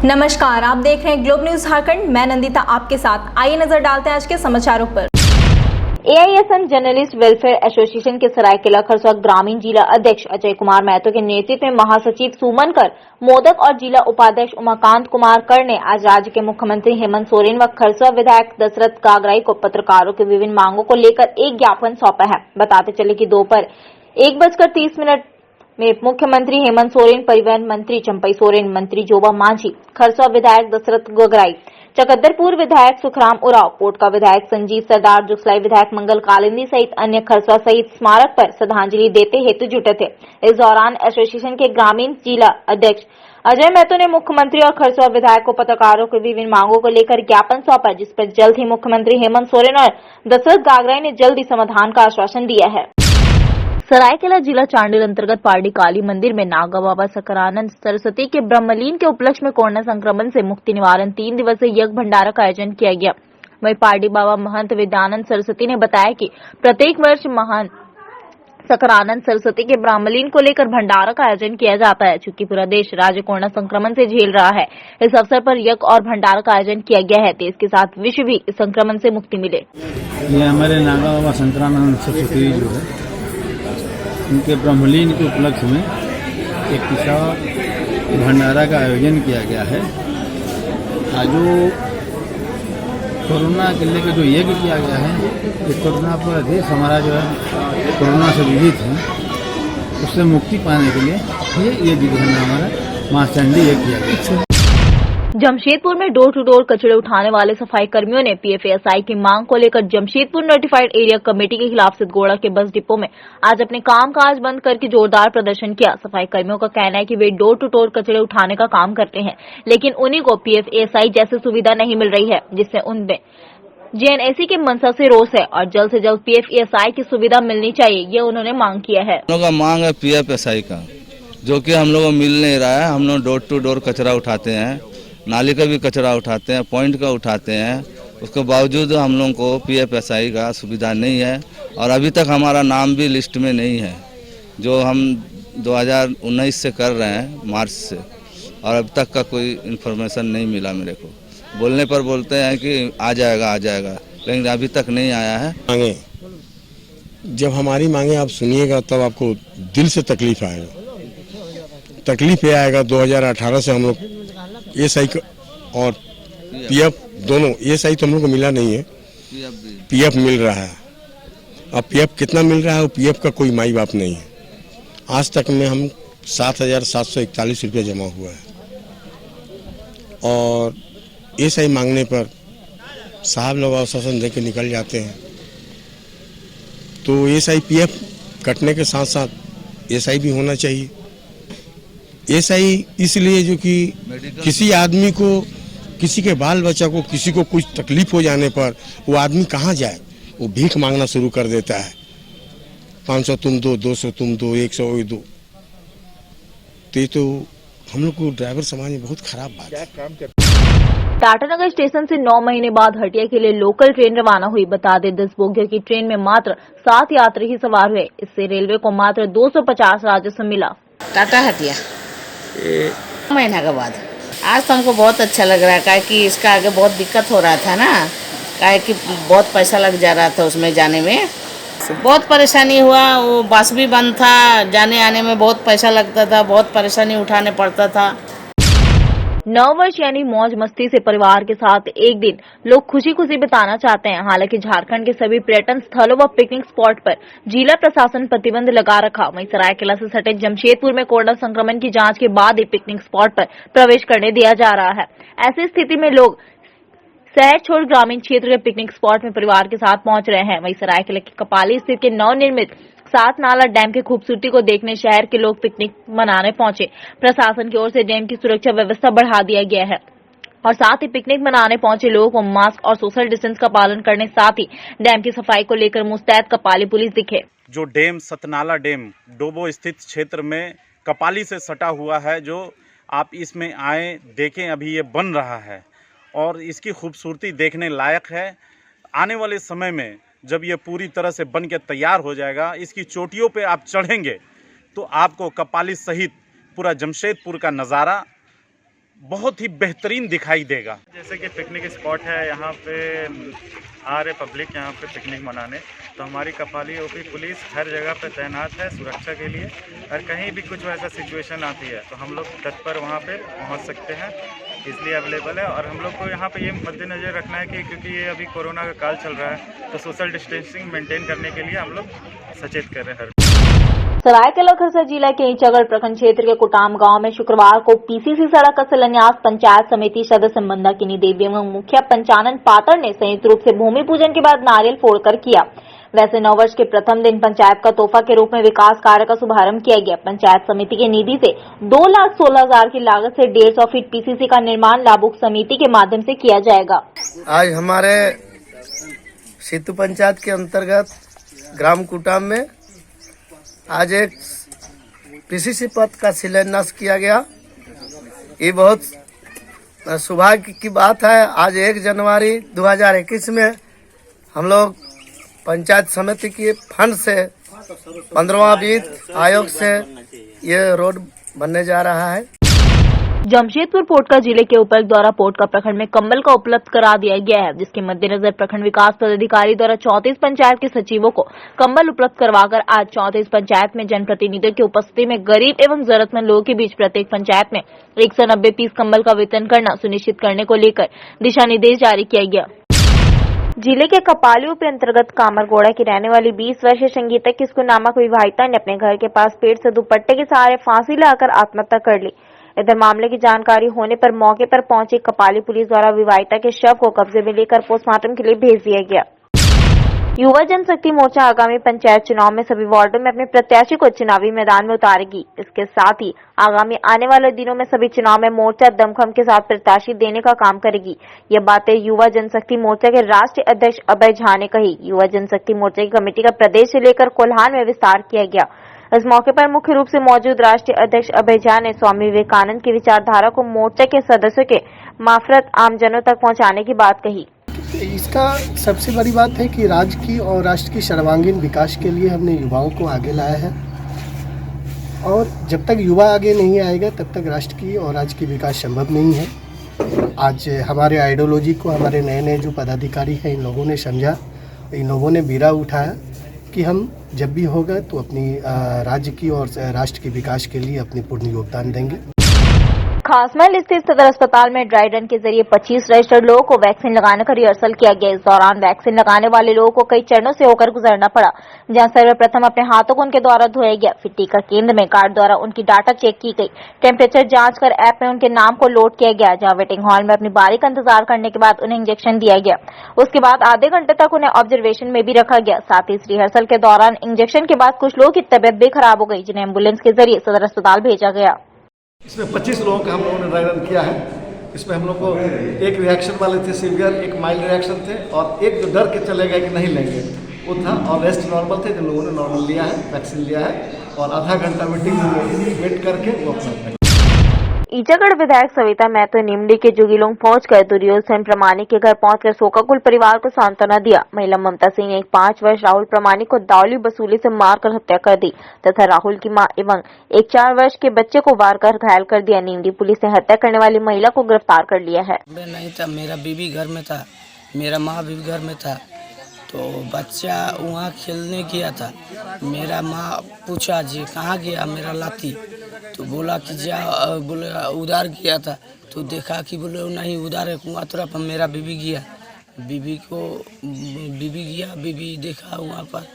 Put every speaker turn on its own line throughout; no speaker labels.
नमस्कार, आप देख रहे हैं ग्लोब न्यूज झारखंड। मैं नंदिता आपके साथ। आइए नजर डालते हैं आज के समाचारों पर। एआईएसएम जर्नलिस्ट वेलफेयर एसोसिएशन के सरायकेला खरसुआ ग्रामीण जिला अध्यक्ष अजय कुमार महतो के नेतृत्व में महासचिव सुमन कर मोदक और जिला उपाध्यक्ष उमाकांत कुमार कर ने आज राज्य के मुख्यमंत्री हेमंत सोरेन व खरसुआ विधायक दशरथ गागराई को पत्रकारों की विभिन्न मांगों को लेकर एक ज्ञापन सौंपा है। बताते चले कि दोपहर 1:30 में मुख्यमंत्री हेमंत सोरेन, परिवहन मंत्री चंपई सोरेन, मंत्री जोबा मांझी, खरसुआ विधायक दशरथ गागराई, चकद्दरपुर विधायक सुखराम उराव, पोटका विधायक संजीव सरदार, जुगसलाई विधायक मंगल कालिंदी सहित अन्य खरसुआ सहित स्मारक पर श्रद्धांजलि देते हेतु जुटे थे। इस दौरान एसोसिएशन के ग्रामीण जिला अध्यक्ष अजय महतो ने मुख्यमंत्री और खरसुआ विधायक को पत्रकारों की विभिन्न मांगों को लेकर ज्ञापन सौंपा, जिस पर जल्द ही मुख्यमंत्री हेमंत सोरेन और दशरथ गागराई ने जल्दी समाधान का आश्वासन दिया है। सरायकेला जिला चांडिल अंतर्गत पारडी काली मंदिर में नागा बाबा सकरानंद सरस्वती के ब्रह्मलीन के उपलक्ष्य में कोरोना संक्रमण से मुक्ति निवारण 3 दिवसीय यज्ञ भंडारा का आयोजन किया गया। वहीं पारडी बाबा महंत विद्यानंद सरस्वती ने बताया कि प्रत्येक वर्ष महान सकरानंद सरस्वती के ब्रह्मलीन को लेकर भंडारा का आयोजन किया जाता है। चूंकि पूरा देश राज्य कोरोना संक्रमण से झेल रहा है, इस अवसर पर यज्ञ और भंडारा का आयोजन किया गया है। देश के साथ विश्व भी इस संक्रमण से मुक्ति मिले।
ये हमारे नागा बाबा सकरानंद सरस्वती जो है, उनके ब्रह्मलीन के उपलक्ष्य में एक विशाल भंडारा का आयोजन किया गया है। आज जो कोरोना के लेकर जो यज्ञ किया गया है, ये कोरोना पर देश हमारा जो है कोरोना से विदित है, उससे मुक्ति पाने के लिए ये यज्ञ जो है हमारा मां चंडी यज्ञ किया गया।
जमशेदपुर में डोर टू डोर कचरे उठाने वाले सफाई कर्मियों ने पीएफएसआई की मांग को लेकर जमशेदपुर नोटिफाइड एरिया कमेटी के खिलाफ सिद्धगोड़ा के बस डिपो में आज अपने कामकाज बंद करके जोरदार प्रदर्शन किया। सफाई कर्मियों का कहना है कि वे डोर टू डोर कचरे उठाने का काम करते हैं, लेकिन उन्हीं को पीएफएसआई जैसी सुविधा नहीं मिल रही है, जिससे उनमें जेएनएसी के मंशा से रोष है और जल्द से जल्द पीएफएसआई की सुविधा मिलनी चाहिए, ये उन्होंने मांग किया है।
हम लोग का मांग है पीएफएसआई का, जो कि हम लोग को मिल नहीं रहा है। हम लोग डोर टू डोर कचरा उठाते हैं, नाली का भी कचरा उठाते हैं, पॉइंट का उठाते हैं, उसके बावजूद हम लोगों को पीएफएसआई का सुविधा नहीं है और अभी तक हमारा नाम भी लिस्ट में नहीं है, जो हम 2019 से कर रहे हैं मार्च से, और अब तक का कोई इन्फॉर्मेशन नहीं मिला मेरे को। बोलने पर बोलते हैं कि आ जाएगा, लेकिन अभी तक नहीं आया है।
मांगे जब हमारी मांगे आप सुनिएगा तब आपको दिल से तकलीफ आएगा। तकलीफ ये आएगा 2018 से हम लोग एएसआई और पीएफ दोनों, एएसआई तो हम लोग को मिला नहीं है, पीएफ मिल रहा है। अब पीएफ कितना मिल रहा है, वो पीएफ का कोई माई बाप नहीं है। आज तक में हम 7,741 रुपया जमा हुआ है और एएसआई मांगने पर साहब लोग आश्वासन दे के निकल जाते हैं। तो एएसआई पीएफ कटने के साथ साथ एएसआई भी होना चाहिए। एएसआई इसलिए जो कि किसी आदमी को, किसी के बाल बच्चा को, किसी को कुछ तकलीफ हो जाने पर वो आदमी कहाँ जाए, वो भीख मांगना शुरू कर देता है। 500 तुम दो, 200 तुम दो, 100 दो। तो ये तो हम लोग को ड्राइवर समाज में बहुत खराब बात है।
टाटानगर स्टेशन से 9 महीने बाद हटिया के लिए लोकल ट्रेन रवाना हुई। बता दें 10 बोगियों की ट्रेन में मात्र 7 यात्री ही सवार हुए। इससे रेलवे को मात्र 250 राजस्व मिला।
टाटा हटिया महीना के बाद आज तो हमको बहुत अच्छा लग रहा है, काहे कि इसका आगे बहुत दिक्कत हो रहा था ना, काहे कि बहुत पैसा लग जा रहा था उसमें जाने में, बहुत परेशानी हुआ। वो बस भी बंद था, जाने आने में बहुत पैसा लगता था, बहुत परेशानी उठाने पड़ता था।
नववर्ष यानी मौज मस्ती से परिवार के साथ एक दिन लोग खुशी खुशी बिताना चाहते हैं। हालांकि झारखंड के सभी पर्यटन स्थलों व पिकनिक स्पॉट पर जिला प्रशासन प्रतिबंध लगा रखा। वहीं सरायकेला से सटे जमशेदपुर में कोरोना संक्रमण की जांच के बाद ही पिकनिक स्पॉट पर प्रवेश करने दिया जा रहा है। ऐसी स्थिति में लोग शहर छोड़ ग्रामीण क्षेत्र के पिकनिक स्पॉट में परिवार के साथ पहुंच रहे हैं। वहीं सरायकेला के कपाली स्थित के नवनिर्मित 7 नाला डैम की खूबसूरती को देखने शहर के लोग पिकनिक मनाने पहुंचे। प्रशासन की ओर से डैम की सुरक्षा व्यवस्था बढ़ा दिया गया है और साथ ही पिकनिक मनाने पहुंचे लोगों को मास्क और सोशल डिस्टेंस का पालन करने, साथ ही डैम की सफाई को लेकर मुस्तैद कपाली पुलिस दिखे।
जो डैम सतनाला डैम डोबो स्थित क्षेत्र में कपाली से सटा हुआ है, जो आप इसमें आए देखें, अभी ये बन रहा है और इसकी खूबसूरती देखने लायक है। आने वाले समय में जब ये पूरी तरह से बन के तैयार हो जाएगा, इसकी चोटियों पे आप चढ़ेंगे तो आपको कपाली सहित पूरा जमशेदपुर का नज़ारा बहुत ही बेहतरीन दिखाई देगा। जैसे कि पिकनिक स्पॉट है, यहाँ पे आ रहे पब्लिक यहाँ पे पिकनिक मनाने, तो हमारी कपाली ओपी पुलिस हर जगह पे तैनात है सुरक्षा के लिए। और कहीं भी कुछ वैसा सिचुएशन आती है तो हम लोग तत्पर वहाँ पे पहुँच सकते हैं, इसलिए अवेलेबल है। और हम लोग को यहाँ पे ये मद्देनज़र रखना है कि क्योंकि ये अभी कोरोना का काल चल रहा है, तो सोशल डिस्टेंसिंग मेंटेन करने के लिए हम लोग सचेत कर रहे हैं।
सरायकेला खरसा जिला के ईचागढ़ प्रखंड क्षेत्र के कुटाम गांव में शुक्रवार को पीसीसी सड़क का शिलान्यास पंचायत समिति सदस्य मंदाकिनी देवी एवं मुखिया पंचानन पातर ने संयुक्त रूप से भूमि पूजन के बाद नारियल फोड़कर किया। वैसे नववर्ष के प्रथम दिन पंचायत का तोहफा के रूप में विकास कार्य का शुभारंभ किया गया। पंचायत समिति की निधि से 2,16,000 की लागत से 150 फीट पीसीसी का निर्माण लाभुक समिति के माध्यम से किया जाएगा।
आज हमारे सीतू पंचायत के अंतर्गत ग्राम कुटाम में आज एक पीसीसी पद का शिलान्यास किया गया। ये बहुत सौभाग्य की बात है। आज 1 जनवरी 2021 में हम लोग पंचायत समिति के फंड से 15वां वित्त आयोग से ये रोड बनने जा रहा है।
जमशेदपुर पोटका जिले के उपायुक्त द्वारा पोटका प्रखंड में कंबल का उपलब्ध करा दिया गया है, जिसके मद्देनजर प्रखंड विकास पदाधिकारी द्वारा 34 पंचायत के सचिवों को कंबल उपलब्ध करवाकर आज 34 पंचायत में जनप्रतिनिधियों की उपस्थिति में गरीब एवं जरूरतमंद लोगों के बीच प्रत्येक पंचायत में 190 पीस कंबल का वितरण करना सुनिश्चित करने को लेकर दिशा निर्देश जारी किया गया। जिले के कपाली उपे अंतर्गत कामरगोड़ा की रहने वाली 20 वर्षीय संगीतक किस्कू नामक विवाहिता ने अपने घर के पास पेड़ से दुपट्टे के सहारे फांसी लगाकर आत्महत्या कर ली। इधर मामले की जानकारी होने पर मौके पर पहुंची कपाली पुलिस द्वारा विवाहिता के शव को कब्जे में लेकर पोस्टमार्टम के लिए भेज दिया गया। युवा जनशक्ति मोर्चा आगामी पंचायत चुनाव में सभी वार्डों में अपने प्रत्याशी को चुनावी मैदान में उतारेगी। इसके साथ ही आगामी आने वाले दिनों में सभी चुनाव में मोर्चा दमखम के साथ प्रत्याशी देने का काम करेगी। ये बातें युवा जनशक्ति मोर्चा के राष्ट्रीय अध्यक्ष अभय झा ने कही। युवा जनशक्ति मोर्चा की कमेटी का प्रदेश से लेकर कोल्हान में विस्तार किया गया। इस मौके पर मुख्य रूप से मौजूद राष्ट्रीय अध्यक्ष अभय झा ने स्वामी विवेकानंद की विचारधारा को मोर्चा के सदस्यों के मार्फत आमजनों तक पहुंचाने की बात कही।
इसका सबसे बड़ी बात है कि राज्य की और राष्ट्र की सर्वांगीण विकास के लिए हमने युवाओं को आगे लाया है, और जब तक युवा आगे नहीं आएगा तब तक राष्ट्र की और राज्य की विकास संभव नहीं है। आज हमारे आइडियोलॉजी को हमारे नए नए जो पदाधिकारी हैं इन लोगों ने समझा, इन लोगों ने बीड़ा उठाया कि हम जब भी होगा तो अपनी राज्य की और राष्ट्र के विकास के लिए अपनी पूर्ण योगदान देंगे।
खासमहल स्थित सदर अस्पताल में ड्राई रन के जरिए 25 रजिस्टर्ड लोगों को वैक्सीन लगाने का रिहर्सल किया गया। इस दौरान वैक्सीन लगाने वाले लोगों को कई चरणों से होकर गुजरना पड़ा, जहां सर्वप्रथम अपने हाथों को उनके द्वारा धोया गया। फिर टीका केंद्र में गार्ड द्वारा उनकी डाटा चेक की गई। टेम्परेचर जांच कर ऐप में उनके नाम को लोड किया गया, जहां वेटिंग हॉल में अपनी बारी का इंतजार करने के बाद उन्हें इंजेक्शन दिया गया। उसके बाद आधे घंटे तक उन्हें ऑब्जर्वेशन में भी रखा गया। साथ ही इस रिहर्सल के दौरान इंजेक्शन के बाद कुछ लोगों की तबियत भी खराब हो गई, जिन्हें एम्बुलेंस के जरिए सदर अस्पताल भेजा गया।
इसमें 25 लोगों का हम लोगों ने ड्राई रन किया है। इसमें हम लोग को एक रिएक्शन वाले थे सीवियर, एक माइल्ड रिएक्शन थे, और एक जो डर के चले गए कि नहीं लेंगे वो था, और रेस्ट नॉर्मल थे। जिन लोगों ने नॉर्मल लिया है, वैक्सीन लिया है, और आधा घंटा वेटिंग में वेट करके वो अपना
ईचागढ़ विधायक सविता महतो निमडी के जुगीलोंग पहुंचकर दुर्योधन प्रमाणिक के घर पहुंचकर शोकाकुल परिवार को सांत्वना दिया। महिला ममता सिंह ने एक 5 वर्ष राहुल प्रमाणिक को दावली वसूली से मारकर हत्या कर दी तथा राहुल की मां एवं एक 4 वर्ष के बच्चे को मारकर घायल कर दिया। निमडी पुलिस ने हत्या करने वाली महिला को गिरफ्तार कर लिया है।
नहीं था, मेरा बीबी घर में था, मेरा माँ भी घर में था, तो बच्चा वहाँ खेलने गया था। मेरा माँ पूछा जी कहाँ गया मेरा लाठी, तो बोला कि जा, बोले उधर गया था, तो देखा कि बोले नहीं उधर है कुआं तरफ। मेरा बीबी गया, बीबी गया, बीबी देखा वहाँ पर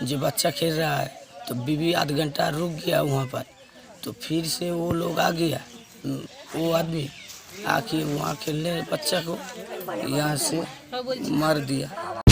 जो बच्चा खेल रहा है, तो बीबी आध घंटा रुक गया वहाँ पर। तो फिर से वो लोग आ गया, वो आदमी आके वहाँ खेलने बच्चा को यहाँ से मार दिया।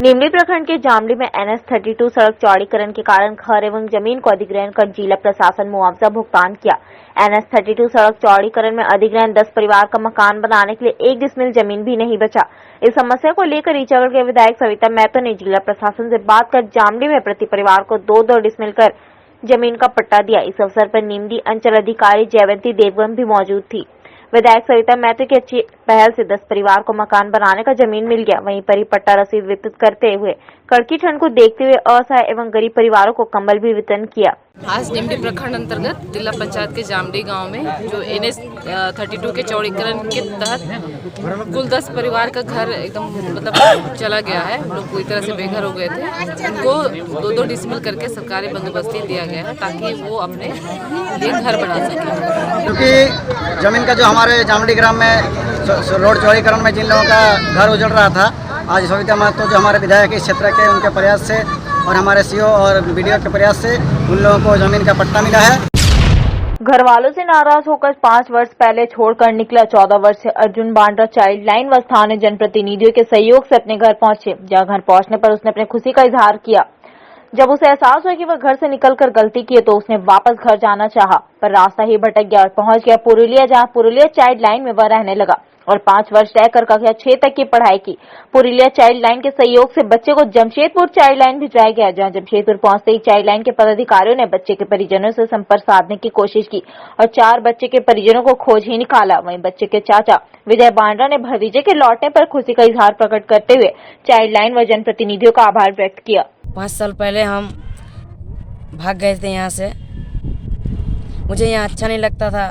निमडी प्रखंड के जामली में NH 32 सड़क चौड़ीकरण के कारण घर एवं जमीन को अधिग्रहण कर जिला प्रशासन मुआवजा भुगतान किया। NH 32 सड़क चौड़ीकरण में अधिग्रहण 10 परिवार का मकान बनाने के लिए 1 डिसमिल जमीन भी नहीं बचा। इस समस्या को लेकर ईचागढ़ के विधायक सविता महतो ने जिला प्रशासन से बात कर जामली में प्रति परिवार को 2-2 डिसमिल कर जमीन का पट्टा दिया। इस अवसर पर निमडी अंचल अधिकारी जयवंती देवगन भी मौजूद थी। विधायक सविता महतो की अच्छी पहल से 10 परिवार को मकान बनाने का जमीन मिल गया। वहीं पर ही पट्टा रसीद वितरित करते हुए कड़की ठंड को देखते हुए असहाय एवं गरीब परिवारों को कंबल भी वितरण किया।
आज डिमडी प्रखंड अंतर्गत तिल्ला पंचायत के जामडी गांव में जो NH 32 के चौड़ीकरण के तहत कुल 10 परिवार का घर एकदम मतलब चला गया है। लोग पूरी तरह से बेघर हो गए थे। उनको 2-2 डिसमिल करके सरकारी बंदोबस्ती दिया गया है ताकि वो अपने लिए घर बना सकें।
क्योंकि जमीन का जो हमारे जामडी ग्राम में रोड चौड़ीकरण में जिन लोगों का घर उजड़ रहा था, आज सविता महतो जो हमारे विधायक इस क्षेत्र के, उनके प्रयास से और हमारे सीओ और बीडीओ के प्रयास से उन लोगों को जमीन का पट्टा मिला है।
घर वालों से नाराज होकर 5 वर्ष पहले छोड़कर निकला 14 वर्षीय अर्जुन बांड्रा चाइल्ड लाइन व स्थानीय जनप्रतिनिधियों के सहयोग से अपने घर पहुंचे। जहां घर पहुंचने पर उसने अपनी खुशी का इजहार किया। जब उसे एहसास हुआ कि वह घर से निकलकर गलती की तो उसने वापस घर जाना चाहा, पर रास्ता ही भटक गया और पहुंच गया पुरुलिया, जहां पुरुलिया चाइल्ड लाइन में वह रहने लगा और 5 वर्ष रहकर कक्षा 6 तक की पढ़ाई की। पुरुलिया चाइल्ड लाइन के सहयोग से बच्चे को जमशेदपुर चाइल्ड लाइन भिजवाया गया, जहां जमशेदपुर पहुंचते ही चाइल्ड लाइन के पदाधिकारियों ने बच्चे के परिजनों से संपर्क साधने की कोशिश की और 4 बच्चे के परिजनों को खोज ही निकाला। वहीं बच्चे के चाचा विजय बांड्रा ने भतीजे के लौटने पर खुशी का इजहार प्रकट करते हुए चाइल्ड लाइन व जनप्रतिनिधियों का आभार व्यक्त किया।
5 साल पहले हम भाग गए थे यहाँ से। मुझे यहाँ अच्छा नहीं लगता था,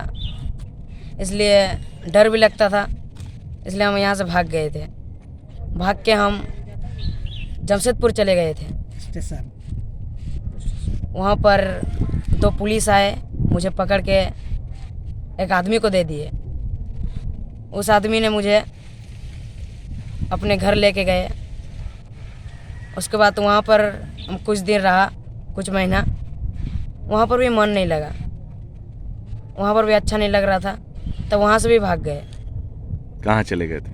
इसलिए डर भी लगता था, इसलिए हम यहाँ से भाग गए थे। भाग के हम जमशेदपुर चले गए थे स्टेशन। वहाँ पर 2 पुलिस आए, मुझे पकड़ के एक आदमी को दे दिए। उस आदमी ने मुझे अपने घर लेके गए। उसके बाद वहाँ पर हम कुछ दिन रहा, कुछ महीना। वहाँ पर भी मन नहीं लगा, वहाँ पर भी अच्छा नहीं लग रहा था, तो वहाँ से भी भाग गए।
कहाँ चले गए थे?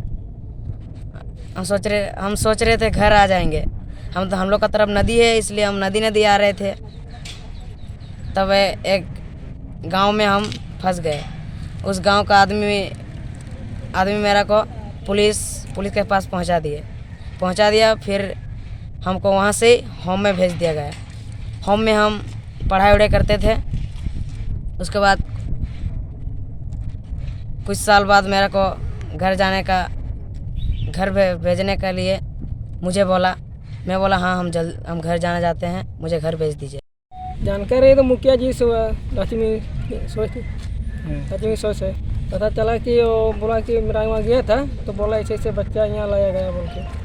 हम सोच रहे थे घर आ जाएंगे। हम लोग का तरफ नदी है, इसलिए हम नदी आ रहे थे। तब एक गांव में हम फंस गए। उस गांव का आदमी मेरा को पुलिस के पास पहुंचा दिया। फिर हमको वहां से होम में भेज दिया गया। होम में हम पढ़ाई करते थे। उसके बाद कुछ साल बाद मेरे को घर भेजने के लिए मुझे बोला। मैं बोला हाँ, हम घर जाना चाहते हैं, मुझे घर भेज दीजिए।
जानकारी तो मुखिया जी से लक्ष्मी सोच है, पता चला कि वो बोला कि मेरा वहाँ गया था तो बोला ऐसे बच्चा यहाँ लाया गया बोल के।